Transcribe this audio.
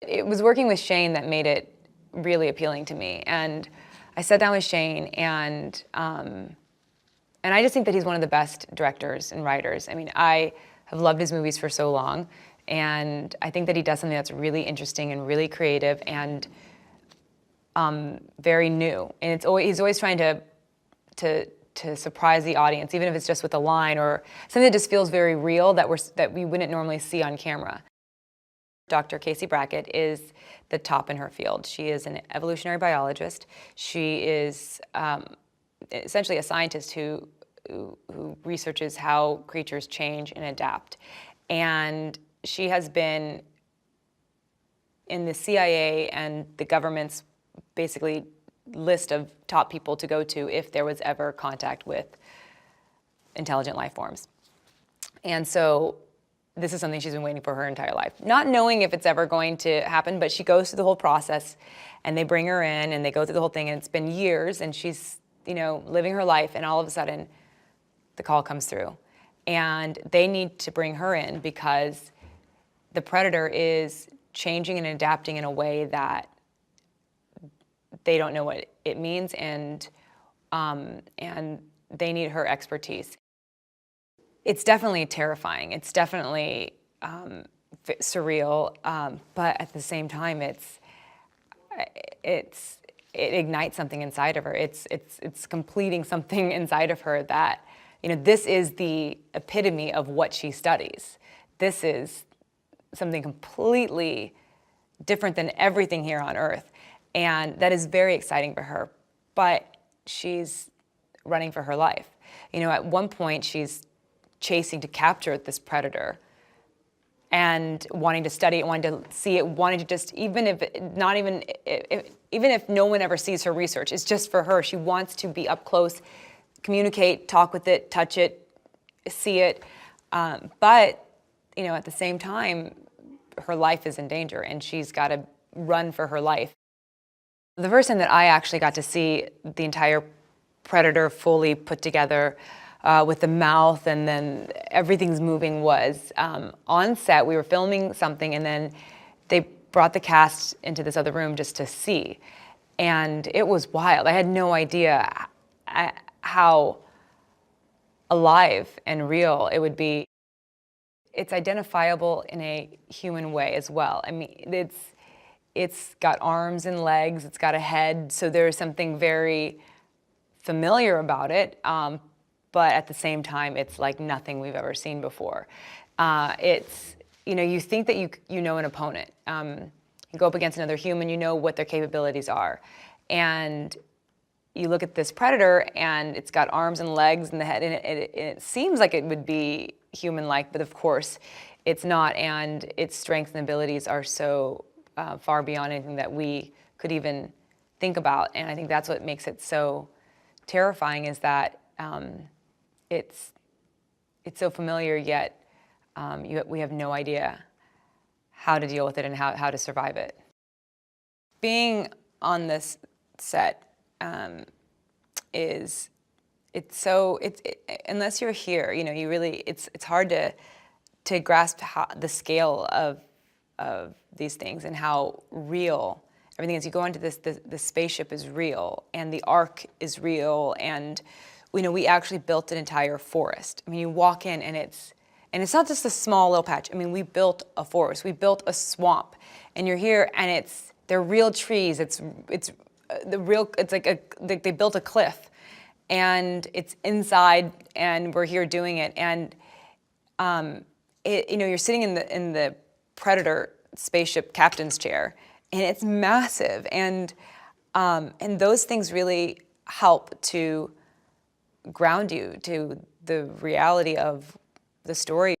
It was working with Shane that made it really appealing to me. And I sat down with Shane, and I just think that he's one of the best directors and writers. I mean, I have loved his movies for so long, and I think that he does something that's really interesting and really creative and very new. And he's always trying to surprise the audience, even if it's just with a line or something that just feels very real that we wouldn't normally see on camera. Dr. Casey Bracket is the top in her field. She is an evolutionary biologist. She is essentially a scientist who researches how creatures change and adapt. And she has been in the CIA and the government's basically list of top people to go to if there was ever contact with intelligent life forms. And so this is something she's been waiting for her entire life. Not knowing if it's ever going to happen, but she goes through the whole process, and they bring her in and they go through the whole thing, and it's been years, and she's, living her life, and all of a sudden the call comes through. And they need to bring her in because the predator is changing and adapting in a way that they don't know what it means, and they need her expertise. It's definitely terrifying. It's definitely surreal, but at the same time, it ignites something inside of her. It's completing something inside of her that, this is the epitome of what she studies. This is something completely different than everything here on Earth. And that is very exciting for her, but she's running for her life. At one point she's chasing to capture this predator and wanting to study it, wanting to see it, wanting to just, even if no one ever sees her research, it's just for her. She wants to be up close, communicate, talk with it, touch it, see it. But, at the same time, her life is in danger, and she's got to run for her life. The first time that I actually got to see the entire predator fully put together with the mouth and then everything's moving was on set. We were filming something, and then they brought the cast into this other room just to see. And it was wild. I had no idea how alive and real it would be. It's identifiable in a human way as well. I mean, it's got arms and legs, it's got a head, so there's something very familiar about it, but at the same time, it's like nothing we've ever seen before. You think that you know an opponent. You go up against another human, you know what their capabilities are. And you look at this predator, and it's got arms and legs and the head, and it seems like it would be human-like, but of course, it's not, and its strengths and abilities are so far beyond anything that we could even think about. And I think that's what makes it so terrifying, is that it's so familiar, yet we have no idea how to deal with it and how to survive it. Being on this set unless you're here, you really, it's hard to grasp the scale of these things and how real everything is. You go into the spaceship is real, and the Ark is real, and we actually built an entire forest. I mean, you walk in, and it's not just a small little patch. I mean, we built a forest, we built a swamp, and you're here, and they're real trees. It's like they built a cliff, and it's inside, and we're here doing it, and you're sitting in the Predator spaceship captain's chair, and it's massive, and those things really help to ground you to the reality of the story.